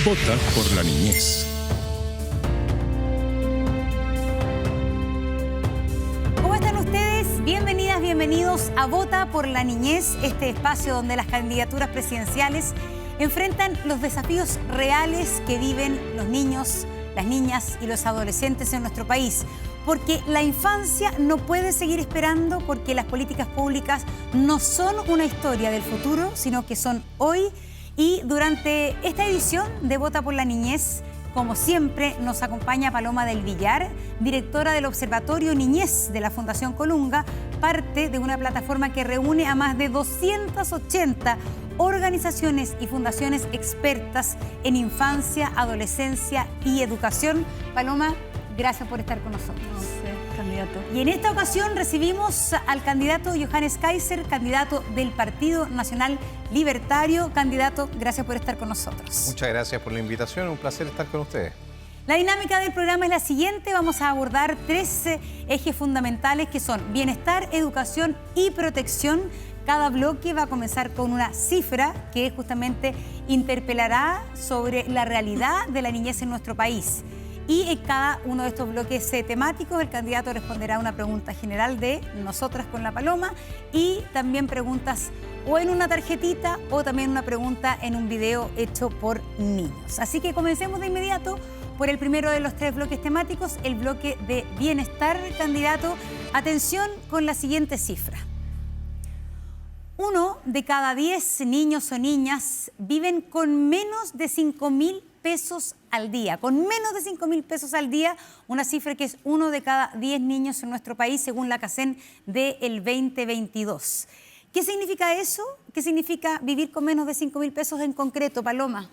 Vota por la niñez. ¿Cómo están ustedes? Bienvenidas, bienvenidos a Vota por la niñez, este espacio donde las candidaturas presidenciales enfrentan los desafíos reales que viven los niños, las niñas y los adolescentes en nuestro país. Porque la infancia no puede seguir esperando, porque las políticas públicas no son una historia del futuro, sino que son hoy. Y durante esta edición de Vota por la Niñez, como siempre, nos acompaña Paloma del Villar, directora del Observatorio Niñez de la Fundación Colunga, parte de una plataforma que reúne a más de 280 organizaciones y fundaciones expertas en infancia, adolescencia y educación. Paloma, gracias por estar con nosotros. Candidato. Y en esta ocasión recibimos al candidato Johannes Kaiser, candidato del Partido Nacional Libertario. Candidato, gracias por estar con nosotros. Muchas gracias por la invitación, un placer estar con ustedes. La dinámica del programa es la siguiente. Vamos a abordar tres ejes fundamentales que son bienestar, educación y protección. Cada bloque va a comenzar con una cifra que justamente interpelará sobre la realidad de la niñez en nuestro país. Y en cada uno de estos bloques temáticos el candidato responderá a una pregunta general de nosotras con la Paloma y también preguntas o en una tarjetita o también una pregunta en un video hecho por niños. Así que comencemos de inmediato por el primero de los tres bloques temáticos, el bloque de bienestar. Candidato, atención con la siguiente cifra. 1 de cada 10 niños o niñas viven con menos de 5.000 pesos al día, con menos de 5.000 pesos al día, una cifra que es 1 de cada 10 niños en nuestro país, según la CACEN del 2022. ¿Qué significa eso? ¿Qué significa vivir con menos de 5.000 pesos en concreto, Paloma?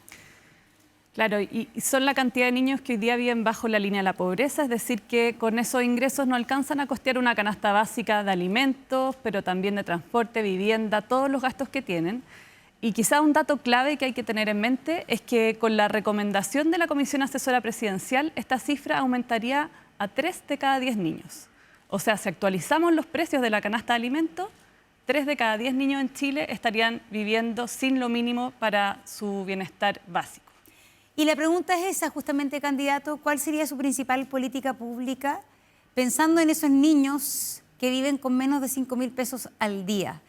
Claro, y son la cantidad de niños que hoy día viven bajo la línea de la pobreza, es decir, que con esos ingresos no alcanzan a costear una canasta básica de alimentos, pero también de transporte, vivienda, todos los gastos que tienen. Y quizá un dato clave que hay que tener en mente es que con la recomendación de la Comisión Asesora Presidencial, esta cifra aumentaría a 3 de cada 10 niños. O sea, si actualizamos los precios de la canasta de alimentos, 3 de cada 10 niños en Chile estarían viviendo sin lo mínimo para su bienestar básico. Y la pregunta es esa, justamente, candidato, ¿cuál sería su principal política pública pensando en esos niños que viven con menos de 5.000 pesos al día?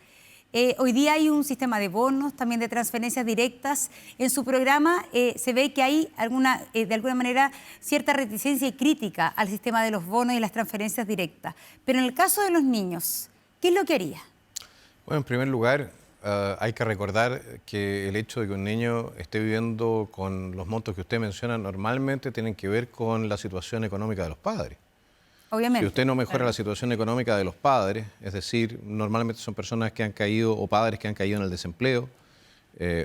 Hoy día hay un sistema de bonos, también de transferencias directas. En su programa se ve que hay de alguna manera cierta reticencia y crítica al sistema de los bonos y las transferencias directas. Pero en el caso de los niños, ¿qué es lo que haría? Bueno, en primer lugar, hay que recordar que el hecho de que un niño esté viviendo con los montos que usted menciona normalmente tienen que ver con la situación económica de los padres. Obviamente. Si usted no mejora la situación económica de los padres, es decir, normalmente son personas que han caído o padres que han caído en el desempleo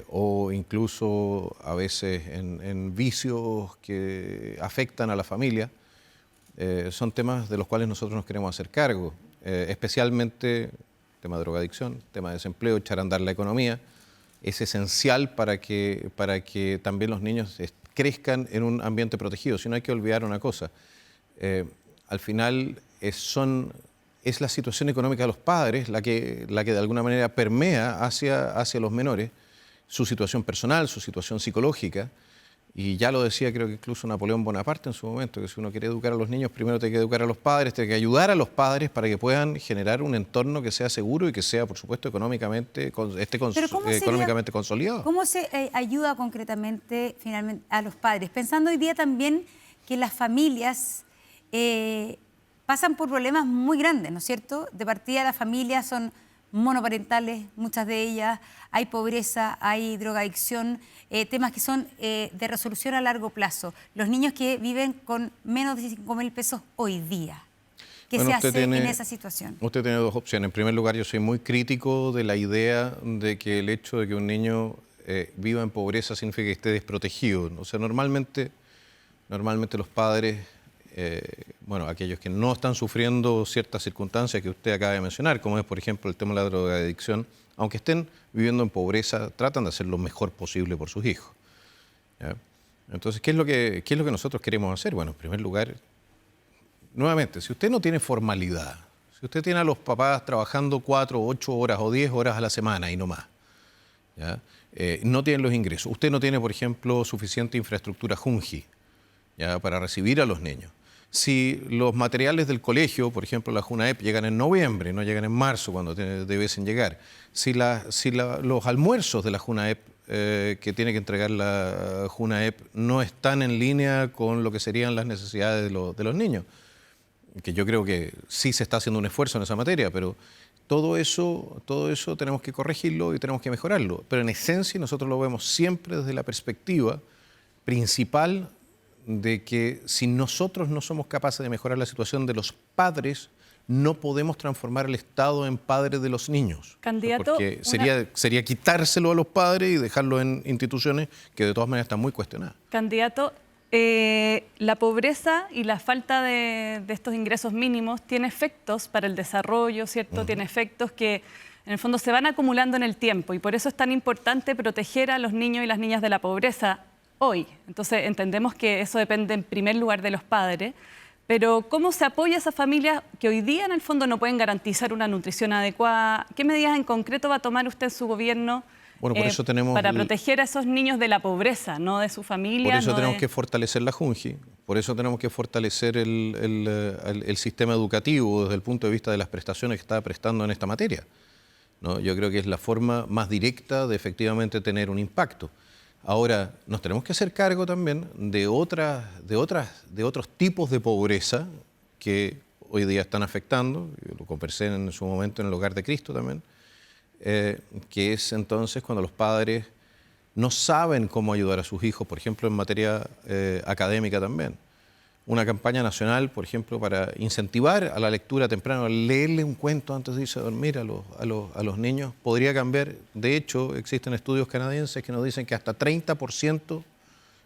o incluso a veces en vicios que afectan a la familia, son temas de los cuales nosotros nos queremos hacer cargo, especialmente tema de drogadicción, tema de desempleo, echar a andar la economía. Es esencial para que también los niños crezcan en un ambiente protegido. Si no, hay que olvidar una cosa. Al final es la situación económica de los padres la que de alguna manera permea hacia los menores, su situación personal, su situación psicológica. Y ya lo decía, creo que incluso Napoleón Bonaparte en su momento, que si uno quiere educar a los niños, primero tiene que educar a los padres, tiene que ayudar a los padres para que puedan generar un entorno que sea seguro y que sea, por supuesto, económicamente consolidado. ¿Cómo se ayuda concretamente finalmente a los padres? Pensando hoy día también que las familias pasan por problemas muy grandes, ¿no es cierto? De partida las familias son monoparentales, muchas de ellas, hay pobreza, hay drogadicción, temas que son de resolución a largo plazo. Los niños que viven con menos de 5.000 pesos hoy día, ¿qué se hace en esa situación? Usted tiene dos opciones. En primer lugar, yo soy muy crítico de la idea de que el hecho de que un niño viva en pobreza significa que esté desprotegido. O sea, normalmente los padres... aquellos que no están sufriendo ciertas circunstancias que usted acaba de mencionar, como es, por ejemplo, el tema de la drogadicción, aunque estén viviendo en pobreza, tratan de hacer lo mejor posible por sus hijos. ¿Ya? Entonces, ¿qué es lo que nosotros queremos hacer? Bueno, en primer lugar, nuevamente, si usted no tiene formalidad, si usted tiene a los papás trabajando 4, 8 horas o 10 horas a la semana y no más, ¿ya? no tienen los ingresos. Usted no tiene, por ejemplo, suficiente infraestructura Junji, ¿ya?, para recibir a los niños. Si los materiales del colegio, por ejemplo, la JUNAEP, llegan en noviembre, no llegan en marzo cuando debiesen llegar. Si los almuerzos de la JUNAEP que tiene que entregar la JUNAEP no están en línea con lo que serían las necesidades de los niños, que yo creo que sí se está haciendo un esfuerzo en esa materia, pero todo eso tenemos que corregirlo y tenemos que mejorarlo. Pero en esencia nosotros lo vemos siempre desde la perspectiva principal de que si nosotros no somos capaces de mejorar la situación de los padres, no podemos transformar el Estado en padre de los niños. Candidato, porque sería quitárselo a los padres y dejarlo en instituciones que de todas maneras están muy cuestionadas. Candidato, la pobreza y la falta de estos ingresos mínimos tiene efectos para el desarrollo, ¿cierto? Tiene efectos que en el fondo se van acumulando en el tiempo y por eso es tan importante proteger a los niños y las niñas de la pobreza hoy. Entonces entendemos que eso depende en primer lugar de los padres, pero ¿cómo se apoya a esas familias que hoy día en el fondo no pueden garantizar una nutrición adecuada? ¿Qué medidas en concreto va a tomar usted en su gobierno por eso tenemos para proteger a esos niños de la pobreza, no de su familia? Por eso tenemos que fortalecer la Junji, por eso tenemos que fortalecer el sistema educativo desde el punto de vista de las prestaciones que está prestando en esta materia, ¿no? Yo creo que es la forma más directa de efectivamente tener un impacto. Ahora, nos tenemos que hacer cargo también de otros tipos de pobreza que hoy día están afectando, yo lo conversé en su momento en el Hogar de Cristo también, que es entonces cuando los padres no saben cómo ayudar a sus hijos, por ejemplo, en materia académica también. Una campaña nacional, por ejemplo, para incentivar a la lectura temprana, leerle un cuento antes de irse a dormir a los niños, podría cambiar. De hecho, existen estudios canadienses que nos dicen que hasta 30%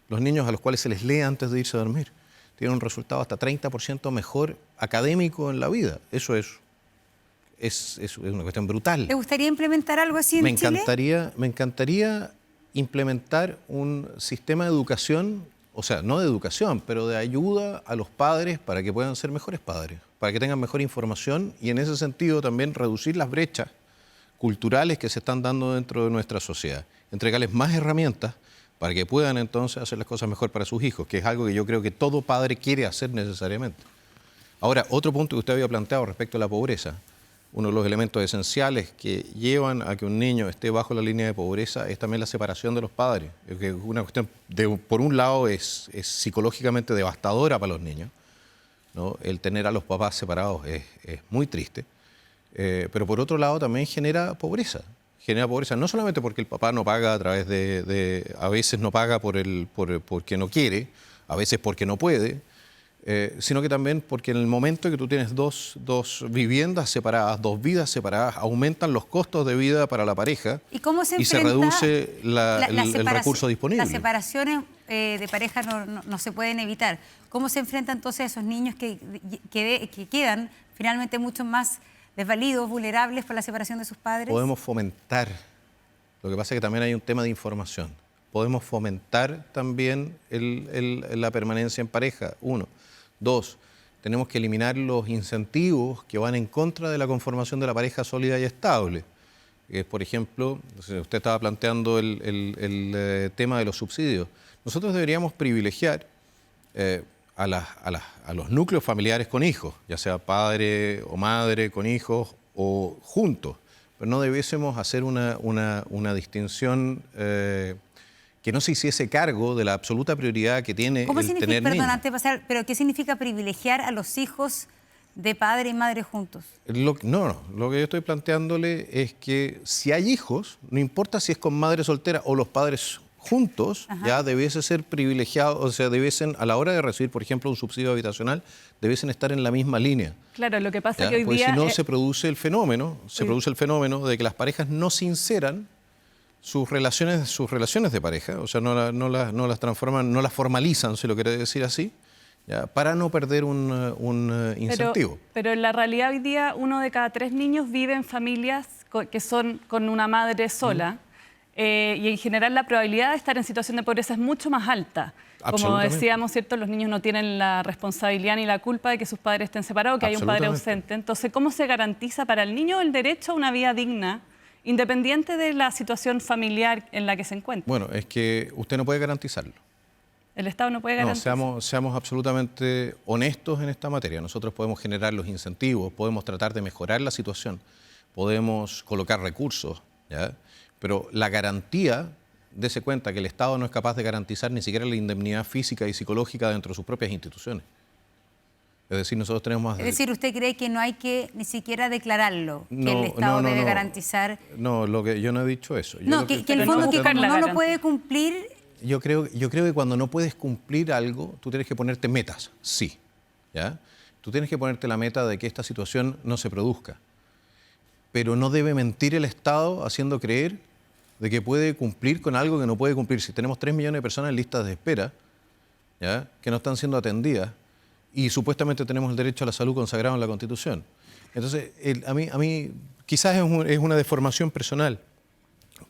los niños a los cuales se les lee antes de irse a dormir tienen un resultado hasta 30% mejor académico en la vida. Eso es una cuestión brutal. ¿Te gustaría implementar algo así en Chile? Me encantaría implementar un sistema de educación, o sea, no de educación, pero de ayuda a los padres para que puedan ser mejores padres, para que tengan mejor información y en ese sentido también reducir las brechas culturales que se están dando dentro de nuestra sociedad. Entregarles más herramientas para que puedan entonces hacer las cosas mejor para sus hijos, que es algo que yo creo que todo padre quiere hacer necesariamente. Ahora, otro punto que usted había planteado respecto a la pobreza. Uno de los elementos esenciales que llevan a que un niño esté bajo la línea de pobreza es también la separación de los padres. Que es una cuestión, por un lado, es psicológicamente devastadora para los niños, ¿no? El tener a los papás separados es muy triste, pero por otro lado también genera pobreza. Genera pobreza no solamente porque el papá no paga a través a veces no paga porque no quiere, a veces porque no puede, sino que también porque en el momento que tú tienes dos viviendas separadas, dos vidas separadas, aumentan los costos de vida para la pareja y se reduce el recurso disponible. Las separaciones de pareja no se pueden evitar. ¿Cómo se enfrenta entonces a esos niños que quedan finalmente mucho más desvalidos, vulnerables por la separación de sus padres? Podemos fomentar, lo que pasa es que también hay un tema de información. Podemos fomentar también la permanencia en pareja, uno. Dos, tenemos que eliminar los incentivos que van en contra de la conformación de la pareja sólida y estable. Por ejemplo, usted estaba planteando el tema de los subsidios. Nosotros deberíamos privilegiar a los núcleos familiares con hijos, ya sea padre o madre con hijos o juntos, pero no debiésemos hacer una distinción que no se hiciese cargo de la absoluta prioridad que tiene el tener niños. Perdón, antes de pasar, pero ¿qué significa privilegiar a los hijos de padre y madre juntos? Lo que yo estoy planteándole es que si hay hijos, no importa si es con madre soltera o los padres juntos, ya debiese ser privilegiados, o sea, debiesen, a la hora de recibir, por ejemplo, un subsidio habitacional, debiesen estar en la misma línea. Claro, lo que pasa es que hoy porque día... si no, se produce el fenómeno de que las parejas no sinceran sus relaciones de pareja, o sea, no las transforman, no las formalizan, si lo quiere decir así, ¿ya? Para no perder un incentivo. Pero en la realidad hoy día 1 de cada 3 niños vive en familias que son con una madre sola y en general la probabilidad de estar en situación de pobreza es mucho más alta. Como decíamos, ¿cierto? Los niños no tienen la responsabilidad ni la culpa de que sus padres estén separados, que hay un padre ausente. Entonces, ¿cómo se garantiza para el niño el derecho a una vida digna independiente de la situación familiar en la que se encuentra. Bueno, es que usted no puede garantizarlo. El Estado no puede garantizar. No, seamos absolutamente honestos en esta materia. Nosotros podemos generar los incentivos, podemos tratar de mejorar la situación, podemos colocar recursos, ¿ya? Pero la garantía, dése cuenta que el Estado no es capaz de garantizar ni siquiera la indemnidad física y psicológica dentro de sus propias instituciones. Es decir, nosotros tenemos más... Es decir, ¿usted cree que no hay que ni siquiera declararlo? Que el Estado debe garantizar... No, yo no he dicho eso. No, que en el fondo que como no lo puede cumplir... Yo creo que cuando no puedes cumplir algo, tú tienes que ponerte metas, sí, ¿ya? Tú tienes que ponerte la meta de que esta situación no se produzca. Pero no debe mentir el Estado haciendo creer de que puede cumplir con algo que no puede cumplir. Si tenemos 3 millones de personas en listas de espera, ¿ya?, que no están siendo atendidas, y supuestamente tenemos el derecho a la salud consagrado en la Constitución. Entonces, a mí quizás es una deformación personal,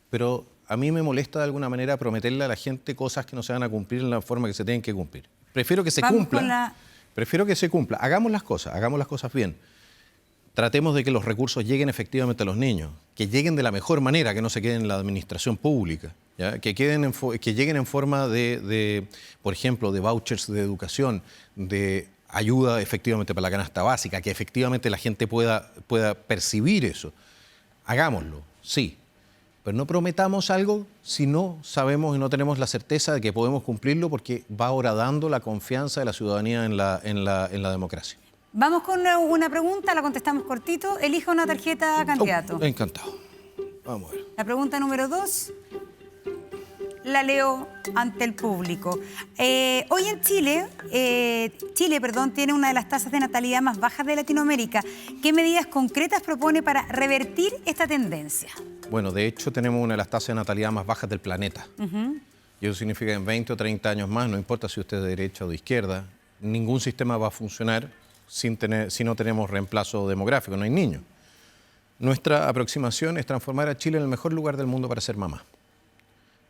pero a mí me molesta de alguna manera prometerle a la gente cosas que no se van a cumplir en la forma que se tienen que cumplir. Prefiero que se cumpla. Prefiero que se cumpla. Hagamos las cosas bien. Tratemos de que los recursos lleguen efectivamente a los niños, que lleguen de la mejor manera, que no se queden en la administración pública, ¿ya? Que lleguen en forma de, por ejemplo, de vouchers de educación, de ayuda efectivamente para la canasta básica, que efectivamente la gente pueda percibir eso. Hagámoslo, sí, pero no prometamos algo si no sabemos y no tenemos la certeza de que podemos cumplirlo, porque va horadando la confianza de la ciudadanía en la democracia. Vamos con una pregunta, la contestamos cortito. Elija una tarjeta, candidato. Encantado. Vamos a ver. La pregunta número 2 la leo ante el público. Hoy en Chile, tiene una de las tasas de natalidad más bajas de Latinoamérica. ¿Qué medidas concretas propone para revertir esta tendencia? Bueno, de hecho tenemos una de las tasas de natalidad más bajas del planeta. Y eso significa que en 20 o 30 años más, no importa si usted es de derecha o de izquierda, ningún sistema va a funcionar si no tenemos reemplazo demográfico, no hay niños. Nuestra aproximación es transformar a Chile en el mejor lugar del mundo para ser mamá.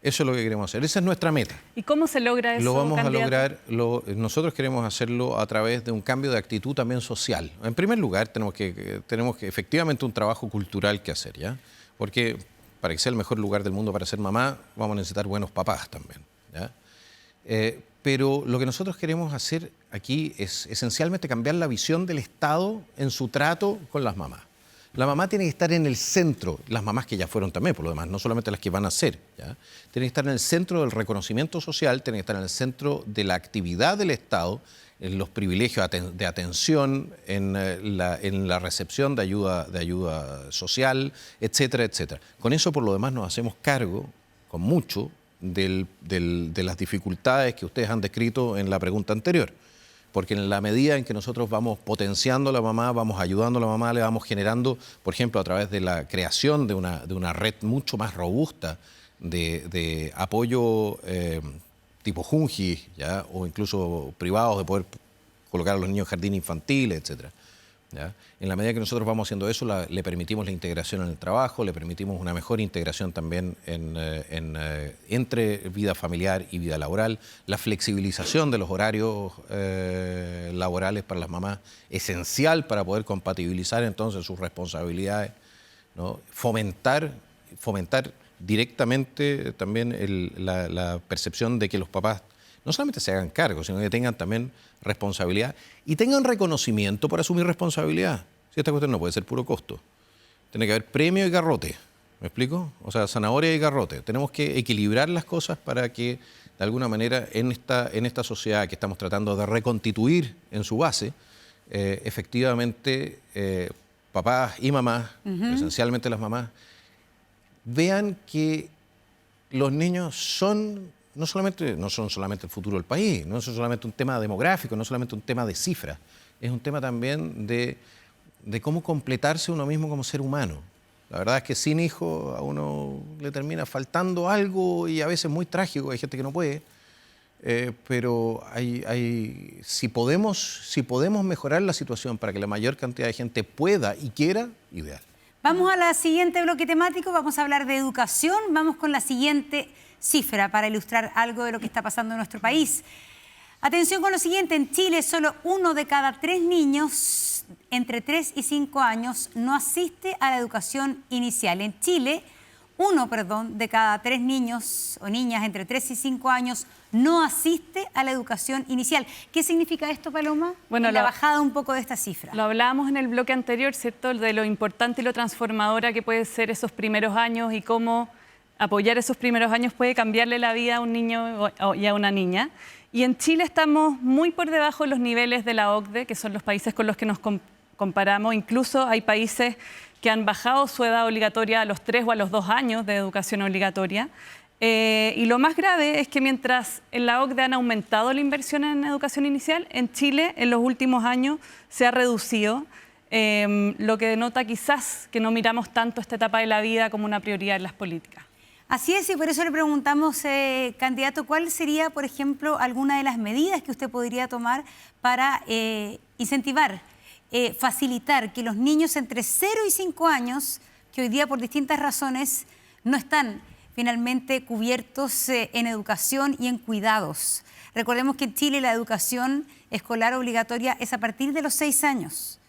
Eso es lo que queremos hacer, esa es nuestra meta. ¿Y cómo se logra eso, Lo vamos candidato? a lograr, nosotros queremos hacerlo a través de un cambio de actitud también social. En primer lugar, tenemos que efectivamente un trabajo cultural que hacer, ¿ya? Porque para que sea el mejor lugar del mundo para ser mamá, vamos a necesitar buenos papás también, ¿ya? Pero lo que nosotros queremos hacer aquí es esencialmente cambiar la visión del Estado en su trato con las mamás. La mamá tiene que estar en el centro, las mamás que ya fueron también, por lo demás, no solamente las que van a ser, ¿ya? Tienen que estar en el centro del reconocimiento social, tienen que estar en el centro de la actividad del Estado, en los privilegios de atención, en la recepción de ayuda social, etcétera, etcétera. Con eso, por lo demás, nos hacemos cargo, con mucho, de las dificultades que ustedes han descrito en la pregunta anterior. Porque en la medida en que nosotros vamos potenciando a la mamá, vamos ayudando a la mamá, le vamos generando, por ejemplo, a través de la creación de una red mucho más robusta de apoyo tipo Junji, ¿ya? O incluso privados, de poder colocar a los niños en jardín infantil, etcétera, ¿ya? En la medida que nosotros vamos haciendo eso, le permitimos la integración en el trabajo, le permitimos una mejor integración también entre vida familiar y vida laboral, la flexibilización de los horarios laborales para las mamás, esencial para poder compatibilizar entonces sus responsabilidades, ¿no? Fomentar directamente también la percepción de que los papás no solamente se hagan cargo, sino que tengan también responsabilidad y tengan reconocimiento por asumir responsabilidad. Si esta cuestión no puede ser puro costo. Tiene que haber premio y garrote, ¿me explico? O sea, zanahoria y garrote. Tenemos que equilibrar las cosas para que, de alguna manera, en esta sociedad que estamos tratando de reconstituir en su base, efectivamente, papás y mamás, esencialmente las mamás, vean que los niños no son solamente el futuro del país, no son solamente un tema demográfico, no solamente un tema de cifras, es un tema también de cómo completarse uno mismo como ser humano. La verdad es que sin hijos a uno le termina faltando algo y a veces muy trágico, hay gente que no puede, pero si podemos mejorar la situación para que la mayor cantidad de gente pueda y quiera, ideal. Vamos a la siguiente bloque temático, vamos a hablar de educación, vamos con la siguiente cifra para ilustrar algo de lo que está pasando en nuestro país. Atención con lo siguiente, en Chile solo 1 de cada 3 niños entre 3 y 5 años no asiste a la educación inicial. En Chile, uno de cada 3 niños o niñas entre 3 y 5 años no asiste a la educación inicial. ¿Qué significa esto, Paloma? Bueno, la bajada un poco de esta cifra. Lo hablábamos en el bloque anterior, ¿cierto? De lo importante y lo transformadora que pueden ser esos primeros años y cómo apoyar esos primeros años puede cambiarle la vida a un niño y a una niña. Y en Chile estamos muy por debajo de los niveles de la OCDE, que son los países con los que nos comparamos. Incluso hay países que han bajado su edad obligatoria a los 3 o a los 2 años de educación obligatoria. Y lo más grave es que mientras en la OCDE han aumentado la inversión en educación inicial, en Chile en los últimos años se ha reducido, lo que denota quizás que no miramos tanto esta etapa de la vida como una prioridad en las políticas. Así es, y por eso le preguntamos, candidato, ¿cuál sería, por ejemplo, alguna de las medidas que usted podría tomar para incentivar, facilitar que los niños entre 0 y 5 años, que hoy día por distintas razones no están finalmente cubiertos en educación y en cuidados? Recordemos que en Chile la educación escolar obligatoria es a partir de los 6 años.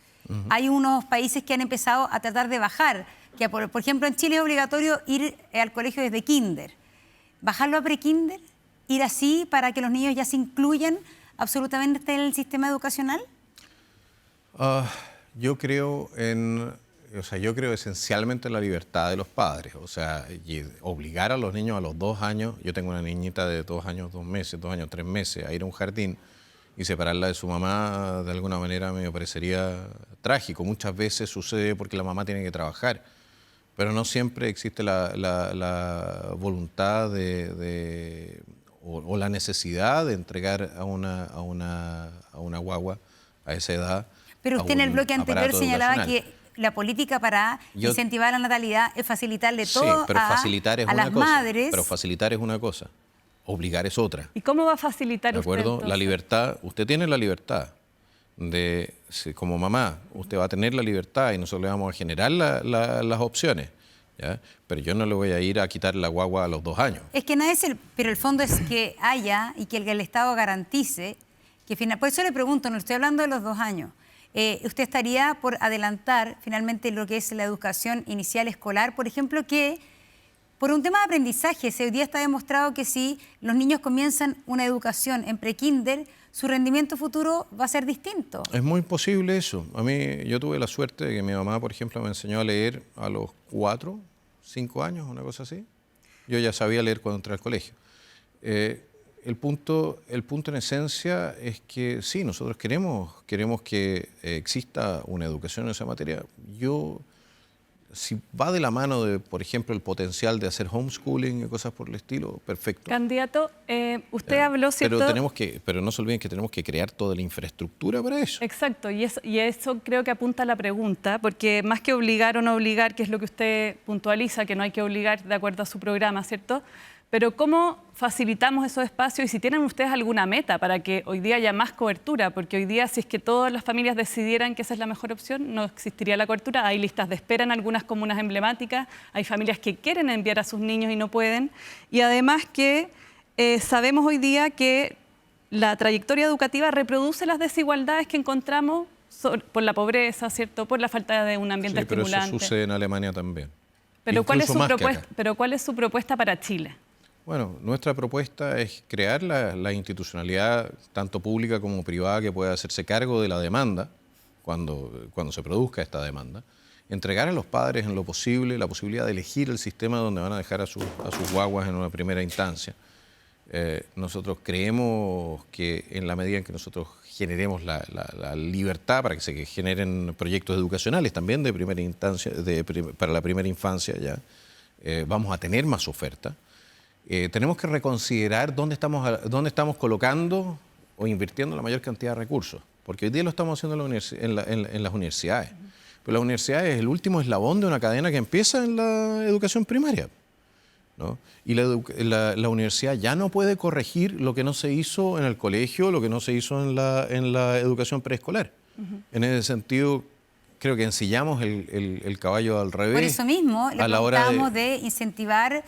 Hay unos países que han empezado a tratar de bajar, que por ejemplo en Chile es obligatorio ir al colegio desde kinder. Bajarlo a pre-kinder, ir así para que los niños ya se incluyan absolutamente en el sistema educacional. Yo creo esencialmente en la libertad de los padres. O sea, y obligar a los niños a los 2 años, yo tengo una niñita de 2 años, 2 meses, 2 años, 3 meses, a ir a un jardín y separarla de su mamá de alguna manera me parecería trágico. Muchas veces sucede porque la mamá tiene que trabajar, pero no siempre existe la voluntad o la necesidad de entregar a una guagua a esa edad. Pero usted en el bloque anterior señalaba que la política para incentivar la natalidad es facilitarle todo a las madres. Pero facilitar es una cosa, obligar es otra. ¿Y cómo va a facilitar ¿de acuerdo? usted? La libertad, usted tiene la libertad de, como mamá, usted va a tener la libertad y nosotros le vamos a generar las opciones, ¿ya? Pero yo no le voy a ir a quitar la guagua a los 2 años. Es que nada es pero el fondo es que haya y que el Estado garantice que por eso le pregunto, no estoy hablando de los 2 años. ¿Usted estaría por adelantar finalmente lo que es la educación inicial escolar? Por ejemplo, que por un tema de aprendizaje, hoy día está demostrado que si los niños comienzan una educación en pre-kinder, su rendimiento futuro va a ser distinto. Es muy posible eso. Yo tuve la suerte de que mi mamá, por ejemplo, me enseñó a leer a los 4, 5 años, una cosa así. Yo ya sabía leer cuando entré al colegio. El punto en esencia es que sí, nosotros queremos que exista una educación en esa materia. Si va de la mano de, por ejemplo, el potencial de hacer homeschooling y cosas por el estilo, perfecto. Candidato, usted habló, ¿cierto? Pero no se olviden que tenemos que crear toda la infraestructura para eso. Exacto, y eso creo que apunta a la pregunta, porque más que obligar o no obligar, que es lo que usted puntualiza, que no hay que obligar de acuerdo a su programa, ¿cierto? Pero ¿cómo facilitamos esos espacios? Y si tienen ustedes alguna meta para que hoy día haya más cobertura, porque hoy día si es que todas las familias decidieran que esa es la mejor opción, no existiría la cobertura. Hay listas de espera en algunas comunas emblemáticas, hay familias que quieren enviar a sus niños y no pueden. Y además que sabemos hoy día que la trayectoria educativa reproduce las desigualdades que encontramos por la pobreza, ¿cierto? Por la falta de un ambiente estimulante. Pero eso sucede en Alemania también. Pero ¿cuál es su propuesta para Chile? Bueno, nuestra propuesta es crear la institucionalidad, tanto pública como privada, que pueda hacerse cargo de la demanda, cuando se produzca esta demanda, entregar a los padres en lo posible la posibilidad de elegir el sistema donde van a dejar a sus guaguas en una primera instancia. Nosotros creemos que en la medida en que nosotros generemos la libertad para que se generen proyectos educacionales también de primera instancia, para la primera infancia ya, vamos a tener más oferta. Tenemos que reconsiderar dónde estamos colocando o invirtiendo la mayor cantidad de recursos, porque hoy día lo estamos haciendo en las universidades, pero la universidad es el último eslabón de una cadena que empieza en la educación primaria, ¿no? Y la universidad ya no puede corregir lo que no se hizo en el colegio, lo que no se hizo en la educación preescolar. En ese sentido, creo que ensillamos el caballo al revés. Por eso mismo, le preguntamos de incentivar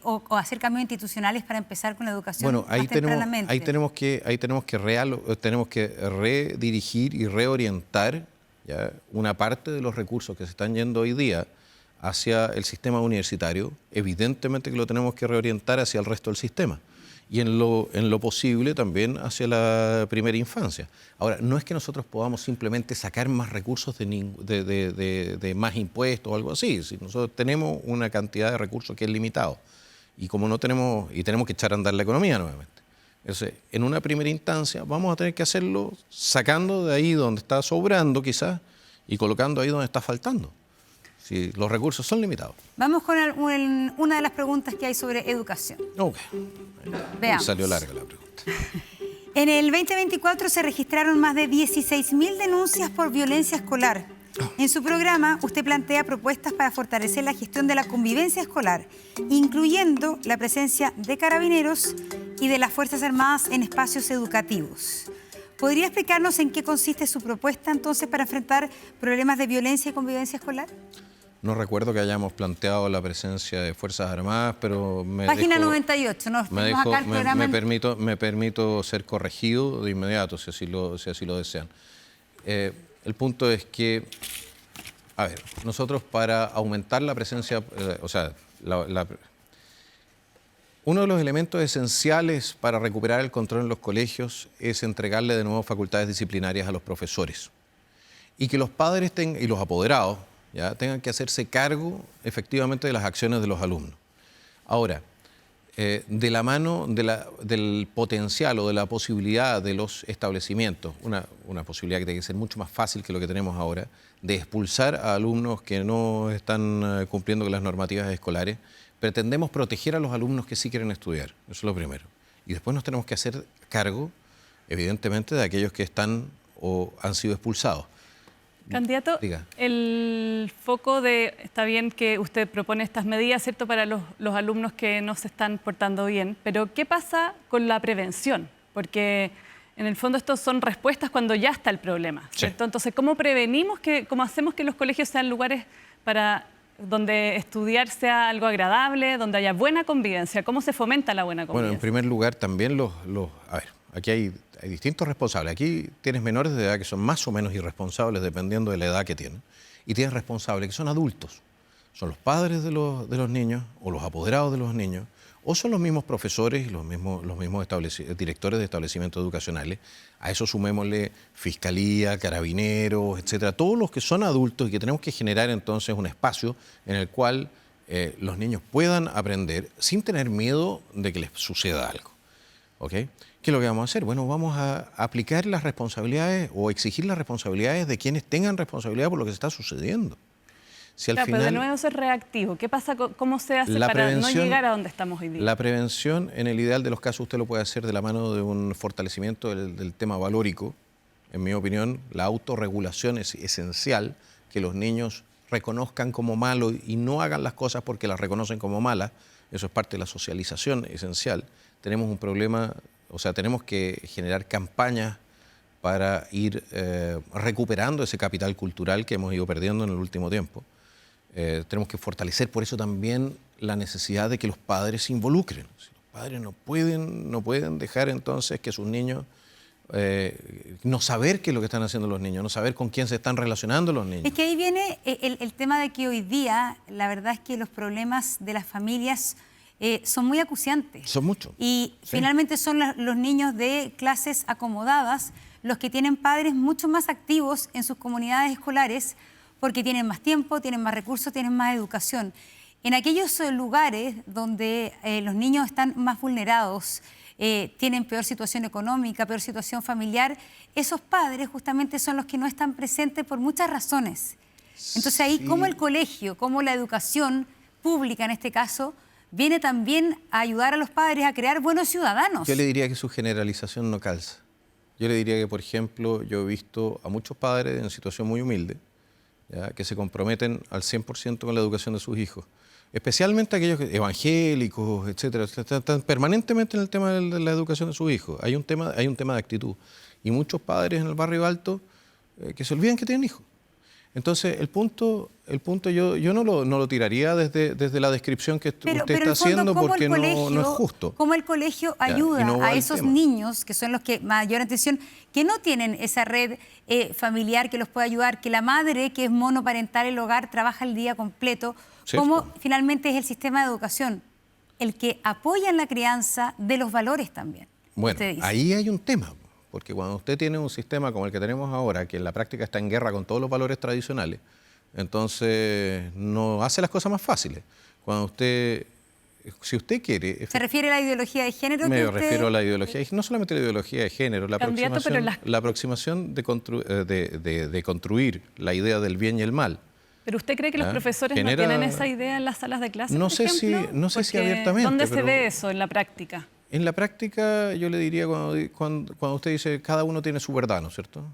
o hacer cambios institucionales para empezar con la educación. Bueno, ahí tenemos que redirigir y reorientar ¿ya? Una parte de los recursos que se están yendo hoy día hacia el sistema universitario, evidentemente que lo tenemos que reorientar hacia el resto del sistema. Y en lo posible también hacia la primera infancia. Ahora, no es que nosotros podamos simplemente sacar más recursos de más impuestos o algo así. Si nosotros tenemos una cantidad de recursos que es limitado. Y como no tenemos, y tenemos que echar a andar la economía nuevamente. Entonces, en una primera instancia vamos a tener que hacerlo sacando de ahí donde está sobrando quizás y colocando ahí donde está faltando. Si los recursos son limitados. Vamos con una de las preguntas que hay sobre educación. Ok. Veamos. Salió larga la pregunta. En el 2024 se registraron más de 16.000 denuncias por violencia escolar. En su programa, usted plantea propuestas para fortalecer la gestión de la convivencia escolar, incluyendo la presencia de carabineros y de las Fuerzas Armadas en espacios educativos. ¿Podría explicarnos en qué consiste su propuesta entonces para enfrentar problemas de violencia y convivencia escolar? No recuerdo que hayamos planteado la presencia de Fuerzas Armadas, pero Página 98, nos tenemos acá el programa. Me permito ser corregido de inmediato, si así lo desean. El punto es que, a ver, nosotros para aumentar la presencia, uno de los elementos esenciales para recuperar el control en los colegios es entregarle de nuevo facultades disciplinarias a los profesores y que los padres y los apoderados ya tengan que hacerse cargo efectivamente de las acciones de los alumnos. Ahora, de la mano del potencial o de la posibilidad de los establecimientos, una posibilidad que tiene que ser mucho más fácil que lo que tenemos ahora, de expulsar a alumnos que no están cumpliendo con las normativas escolares, pretendemos proteger a los alumnos que sí quieren estudiar, eso es lo primero. Y después nos tenemos que hacer cargo, evidentemente, de aquellos que están o han sido expulsados. Candidato, Diga. El foco está bien que usted propone estas medidas, ¿cierto?, para los alumnos que no se están portando bien, pero ¿qué pasa con la prevención? Porque en el fondo estos son respuestas cuando ya está el problema, ¿cierto? Sí. Entonces, ¿cómo prevenimos, cómo hacemos que los colegios sean lugares donde estudiar sea algo agradable, donde haya buena convivencia? ¿Cómo se fomenta la buena convivencia? Bueno, en primer lugar también a ver, aquí hay distintos responsables. Aquí tienes menores de edad que son más o menos irresponsables dependiendo de la edad que tienen. Y tienes responsables que son adultos. Son los padres de los niños o los apoderados de los niños o son los mismos profesores y los mismos directores de establecimientos educacionales. A eso sumémosle fiscalía, carabineros, etcétera. Todos los que son adultos y que tenemos que generar entonces un espacio en el cual los niños puedan aprender sin tener miedo de que les suceda algo. ¿Ok? ¿Qué es lo que vamos a hacer? Bueno, vamos a aplicar las responsabilidades o exigir las responsabilidades de quienes tengan responsabilidad por lo que se está sucediendo. Si al final, pero de nuevo eso es reactivo. ¿Qué pasa? ¿Cómo se hace para no llegar a donde estamos hoy día? La prevención, en el ideal de los casos, usted lo puede hacer de la mano de un fortalecimiento del tema valórico. En mi opinión, la autorregulación es esencial, que los niños reconozcan como malo y no hagan las cosas porque las reconocen como malas. Eso es parte de la socialización esencial. Tenemos un problema, o sea, tenemos que generar campañas para ir recuperando ese capital cultural que hemos ido perdiendo en el último tiempo. Tenemos que fortalecer por eso también la necesidad de que los padres se involucren. Si los padres no pueden dejar entonces que sus niños, no saber qué es lo que están haciendo los niños, no saber con quién se están relacionando los niños. Es que ahí viene el tema de que hoy día la verdad es que los problemas de las familias son muy acuciantes. Son muchos. Y sí, finalmente son los niños de clases acomodadas los que tienen padres mucho más activos en sus comunidades escolares porque tienen más tiempo, tienen más recursos, tienen más educación. En aquellos lugares donde los niños están más vulnerados, tienen peor situación económica, peor situación familiar, esos padres justamente son los que no están presentes por muchas razones. Entonces ahí, sí, cómo el colegio, cómo la educación pública en este caso, viene también a ayudar a los padres a crear buenos ciudadanos. Yo le diría que su generalización no calza. Yo le diría que, por ejemplo, yo he visto a muchos padres en situación muy humilde, ¿ya?, que se comprometen al 100% con la educación de sus hijos. Especialmente aquellos evangélicos, etcétera, están permanentemente en el tema de la educación de sus hijos. Hay un tema de actitud. Y muchos padres en el barrio alto que se olvidan que tienen hijos. Entonces, el punto yo no lo tiraría desde la descripción que usted está haciendo, porque no es justo. ¿Cómo el colegio ayuda a esos niños, que son los que mayor atención, que no tienen esa red familiar que los puede ayudar, que la madre, que es monoparental en el hogar, trabaja el día completo? Sí, ¿Cómo finalmente es el sistema de educación el que apoya en la crianza de los valores también? Bueno, ahí hay un tema. Porque cuando usted tiene un sistema como el que tenemos ahora, que en la práctica está en guerra con todos los valores tradicionales, entonces no hace las cosas más fáciles. Cuando usted, si usted quiere... ¿Se refiere a la ideología de género? Me refiero a la ideología, no solamente la ideología de género, la aproximación de construir la idea del bien y el mal. ¿Pero usted cree que los profesores no tienen esa idea en las salas de clase, no sé si abiertamente. ¿Dónde se ve eso en la práctica? En la práctica, yo le diría cuando usted dice cada uno tiene su verdad, ¿no es cierto?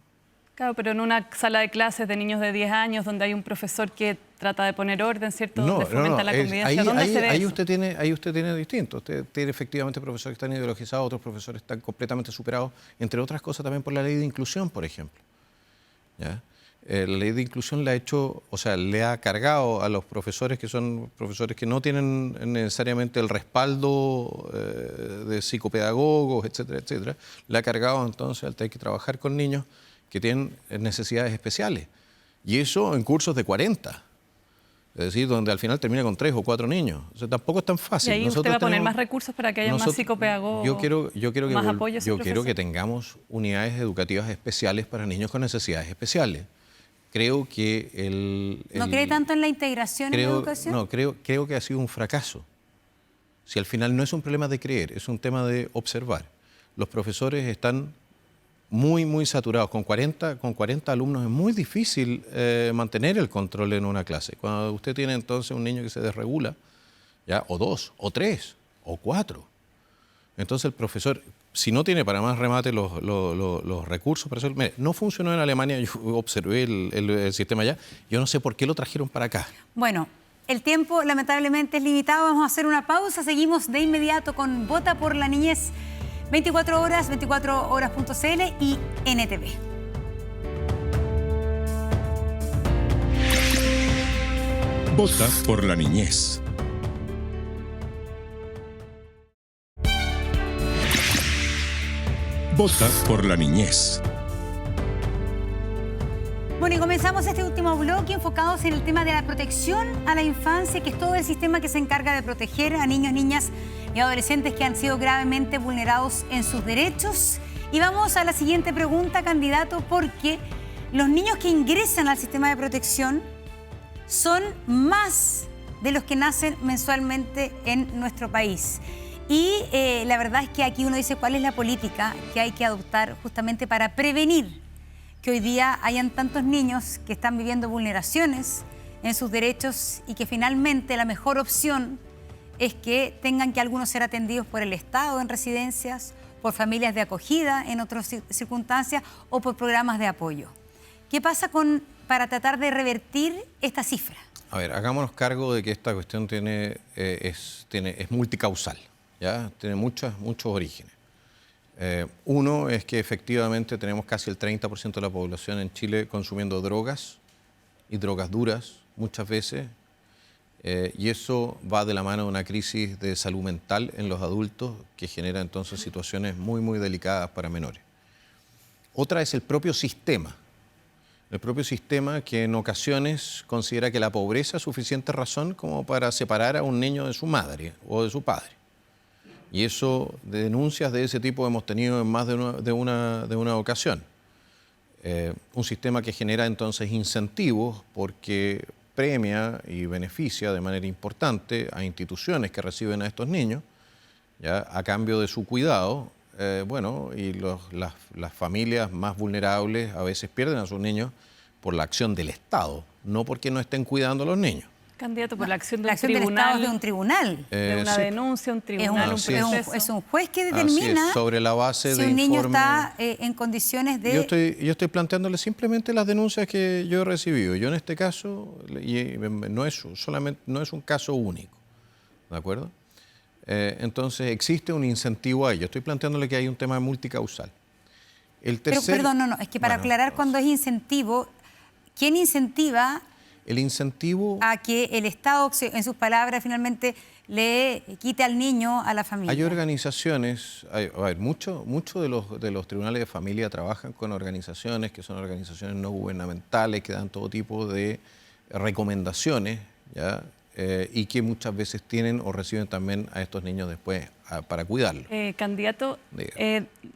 Claro, pero en una sala de clases de niños de 10 años donde hay un profesor que trata de poner orden, ¿cierto? Donde fomenta la convivencia. ¿Dónde se ve ahí eso? usted tiene distinto. Usted tiene efectivamente profesores que están ideologizados, otros profesores están completamente superados, entre otras cosas también por la ley de inclusión, por ejemplo. ¿Ya? La ley de inclusión le ha cargado a los profesores que son profesores que no tienen necesariamente el respaldo de psicopedagogos, etcétera, etcétera. Le ha cargado entonces al tener que trabajar con niños que tienen necesidades especiales. Y eso en cursos de 40. Es decir, donde al final termina con 3 o 4 niños. O sea, tampoco es tan fácil. Y ahí usted va a poner más recursos para que haya más psicopedagogos, más apoyo a Yo quiero que tengamos unidades educativas especiales para niños con necesidades especiales. Creo que ¿No cree tanto en la integración en la educación? No, creo que ha sido un fracaso. Si al final no es un problema de creer, es un tema de observar. Los profesores están muy, muy saturados. Con 40 alumnos es muy difícil mantener el control en una clase. Cuando usted tiene entonces un niño que se desregula, ¿ya? O 2, o 3, o 4. Entonces el profesor, si no tiene para más remate los recursos para eso, mire, no funcionó en Alemania, yo observé el sistema allá, yo no sé por qué lo trajeron para acá. Bueno, el tiempo lamentablemente es limitado, vamos a hacer una pausa, seguimos de inmediato con Vota por la Niñez, 24 horas, 24horas.cl y NTV. Vota por la Niñez. Vota por la Niñez. Bueno, y comenzamos este último bloque enfocados en el tema de la protección a la infancia, que es todo el sistema que se encarga de proteger a niños, niñas y adolescentes que han sido gravemente vulnerados en sus derechos. Y vamos a la siguiente pregunta, candidato, porque los niños que ingresan al sistema de protección son más de los que nacen mensualmente en nuestro país. Y la verdad es que aquí uno dice cuál es la política que hay que adoptar justamente para prevenir que hoy día hayan tantos niños que están viviendo vulneraciones en sus derechos y que finalmente la mejor opción es que tengan que algunos ser atendidos por el Estado en residencias, por familias de acogida en otras circunstancias o por programas de apoyo. ¿Qué pasa para tratar de revertir esta cifra? A ver, hagámonos cargo de que esta cuestión es multicausal. ¿Ya? Tiene muchos orígenes. Uno es que efectivamente tenemos casi el 30% de la población en Chile consumiendo drogas y drogas duras muchas veces, y eso va de la mano de una crisis de salud mental en los adultos que genera entonces situaciones muy, muy delicadas para menores. Otra es el propio sistema que en ocasiones considera que la pobreza es suficiente razón como para separar a un niño de su madre o de su padre. Y eso, denuncias de ese tipo hemos tenido en más de una ocasión. Un sistema que genera entonces incentivos porque premia y beneficia de manera importante a instituciones que reciben a estos niños, ¿ya? A cambio de su cuidado. Y las familias más vulnerables a veces pierden a sus niños por la acción del Estado, no porque no estén cuidando a los niños. Candidato, por la acción de un tribunal. Del Estado es de un tribunal. De una denuncia, un tribunal, un proceso. Es un juez que determina sobre la base si un niño está en condiciones de... Yo estoy planteándole simplemente las denuncias que yo he recibido. Yo en este caso, y no es un caso único, ¿de acuerdo? Entonces existe un incentivo ahí. Yo estoy planteándole que hay un tema multicausal. Pero, perdón, es que para aclarar cuando es incentivo... ¿quién incentiva El incentivo... a que el Estado, en sus palabras, finalmente le quite al niño a la familia? Hay organizaciones, a ver, mucho de los tribunales de familia trabajan con organizaciones que son organizaciones no gubernamentales, que dan todo tipo de recomendaciones, ¿ya? Y que muchas veces tienen o reciben también a estos niños después para cuidarlos. Candidato,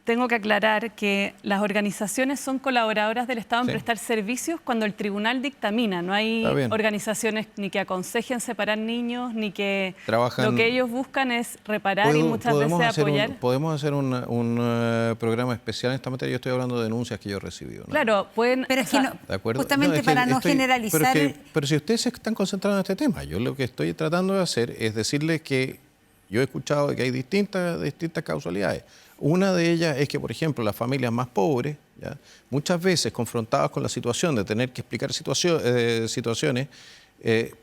tengo que aclarar que las organizaciones son colaboradoras del Estado en prestar servicios cuando el tribunal dictamina. No hay organizaciones ni que aconsejen separar niños, ni que lo que ellos buscan es reparar y muchas veces apoyar. Podemos hacer un programa especial en esta materia. Yo estoy hablando de denuncias que yo he recibido, ¿no? Claro, pueden... Pero es que ¿de acuerdo? Justamente para no generalizar... Pero si ustedes se están concentrando en este tema, yo lo que estoy tratando de hacer es decirles que yo he escuchado que hay distintas causalidades. Una de ellas es que, por ejemplo, las familias más pobres, ¿ya?, muchas veces confrontadas con la situación de tener que explicar situaciones,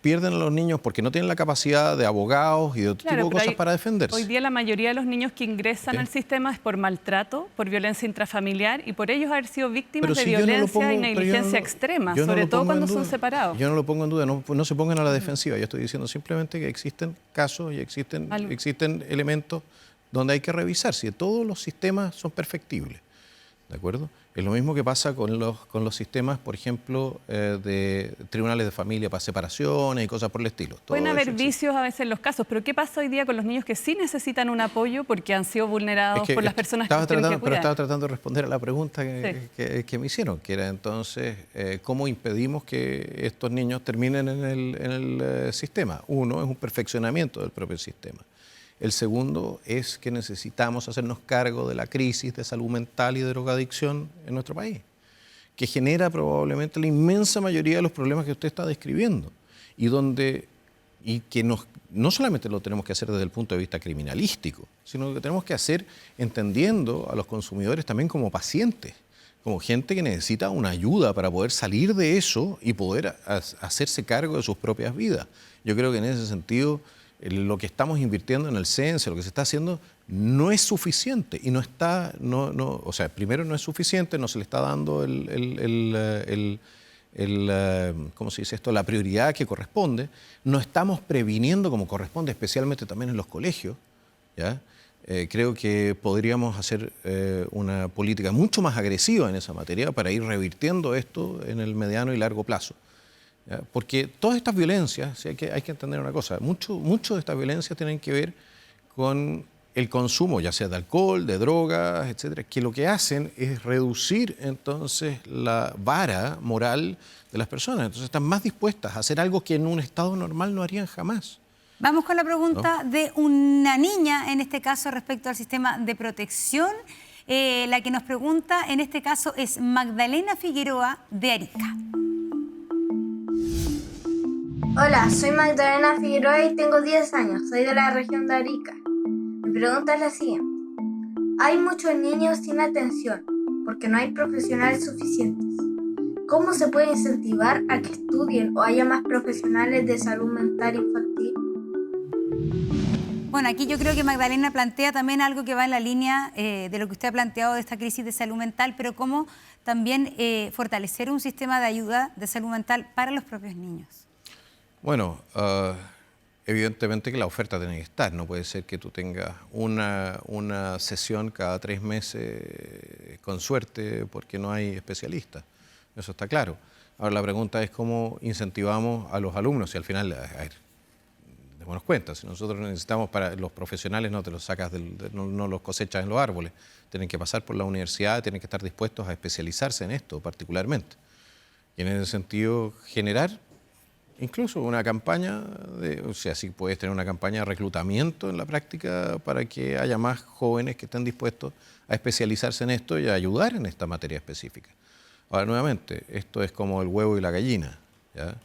pierden a los niños porque no tienen la capacidad de abogados y de otro tipo de cosas para defenderse. Hoy día la mayoría de los niños que ingresan al sistema es por maltrato, por violencia intrafamiliar y por ellos haber sido víctimas de violencia y negligencia extrema, sobre todo cuando son separados. Yo no lo pongo en duda, no se pongan a la defensiva. Yo estoy diciendo simplemente que existen casos y existen elementos donde hay que revisar si todos los sistemas son perfectibles. ¿De acuerdo? Es lo mismo que pasa con los sistemas, por ejemplo, de tribunales de familia para separaciones y cosas por el estilo. Pueden haber vicios a veces en los casos, pero ¿qué pasa hoy día con los niños que sí necesitan un apoyo porque han sido vulnerados por las personas que tienen que cuidar? Pero estaba tratando de responder a la pregunta que me hicieron, que era entonces, ¿cómo impedimos que estos niños terminen en el sistema? Uno es un perfeccionamiento del propio sistema. El segundo es que necesitamos hacernos cargo de la crisis de salud mental y de drogadicción en nuestro país, que genera probablemente la inmensa mayoría de los problemas que usted está describiendo y que no solamente lo tenemos que hacer desde el punto de vista criminalístico, sino que tenemos que hacer entendiendo a los consumidores también como pacientes, como gente que necesita una ayuda para poder salir de eso y poder hacerse cargo de sus propias vidas. Yo creo que en ese sentido lo que estamos invirtiendo en el CENSE, lo que se está haciendo, no es suficiente y o sea, primero no es suficiente, no se le está dando ¿cómo se dice esto?, la prioridad que corresponde, no estamos previniendo como corresponde, especialmente también en los colegios, ¿ya? Creo que podríamos hacer una política mucho más agresiva en esa materia para ir revirtiendo esto en el mediano y largo plazo. ¿Ya? Porque todas estas violencias, hay que entender una cosa, mucho de estas violencias tienen que ver con el consumo, ya sea de alcohol, de drogas, etcétera, que lo que hacen es reducir entonces la vara moral de las personas. Entonces están más dispuestas a hacer algo que en un estado normal no harían jamás. Vamos con la pregunta de una niña, en este caso respecto al sistema de protección. La que nos pregunta en este caso es Magdalena Figueroa de Arica. Hola, soy Magdalena Figueroa y tengo 10 años, soy de la región de Arica. Mi pregunta es la siguiente. Hay muchos niños sin atención porque no hay profesionales suficientes. ¿Cómo se puede incentivar a que estudien o haya más profesionales de salud mental infantil? Bueno, aquí yo creo que Magdalena plantea también algo que va en la línea de lo que usted ha planteado de esta crisis de salud mental, pero cómo también fortalecer un sistema de ayuda de salud mental para los propios niños. Bueno, evidentemente que la oferta tiene que estar. No puede ser que tú tengas una sesión cada 3 meses con suerte porque no hay especialistas. Eso está claro. Ahora la pregunta es cómo incentivamos a los alumnos y al final, a ver, démonos cuenta, si nosotros necesitamos para los profesionales no te los sacas, no los cosechas en los árboles. Tienen que pasar por la universidad, tienen que estar dispuestos a especializarse en esto particularmente. Y en ese sentido generar incluso una campaña, o sea, sí puedes tener una campaña de reclutamiento en la práctica para que haya más jóvenes que estén dispuestos a especializarse en esto y a ayudar en esta materia específica. Ahora, nuevamente, esto es como el huevo y la gallina, ¿ya?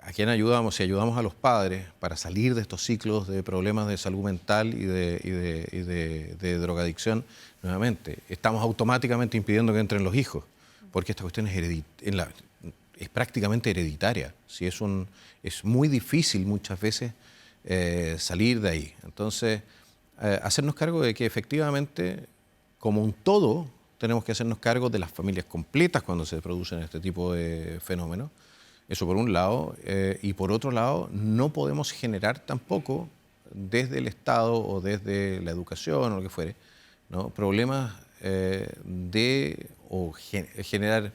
¿A quién ayudamos? Si ayudamos a los padres para salir de estos ciclos de problemas de salud mental y de drogadicción, nuevamente, estamos automáticamente impidiendo que entren los hijos, porque esta cuestión es prácticamente hereditaria. ¿Sí? Es muy difícil muchas veces salir de ahí. Entonces, hacernos cargo de que efectivamente, como un todo, tenemos que hacernos cargo de las familias completas cuando se producen este tipo de fenómenos. Eso por un lado. Y por otro lado, no podemos generar tampoco desde el Estado o desde la educación o lo que fuere, ¿no? Problemas generar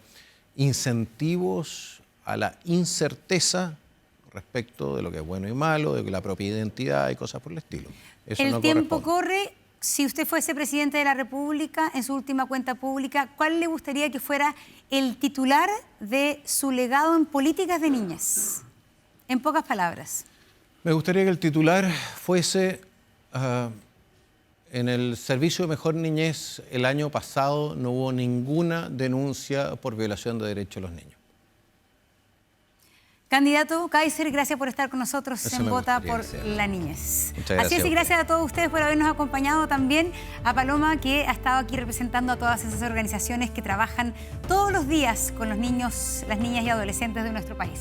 incentivos a la incerteza respecto de lo que es bueno y malo, de la propia identidad y cosas por el estilo. Eso El no tiempo corresponde. corre. Si usted fuese presidente de la República, en su última cuenta pública, ¿cuál le gustaría que fuera el titular de su legado en políticas de niñez? En pocas palabras. Me gustaría que el titular fuese, en el Servicio de Mejor Niñez, el año pasado no hubo ninguna denuncia por violación de derechos de los niños. Candidato Kaiser, gracias por estar con nosotros Eso en me Vota gustaría por que sea. la Niñez. Muchas gracias Así es, y a gracias a todos ustedes por habernos acompañado, también a Paloma, que ha estado aquí representando a todas esas organizaciones que trabajan todos los días con los niños, las niñas y adolescentes de nuestro país.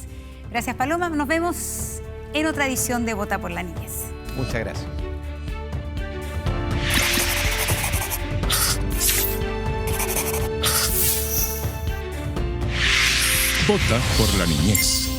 Gracias, Paloma. Nos vemos en otra edición de Vota por la Niñez. Muchas gracias. Vota por la niñez.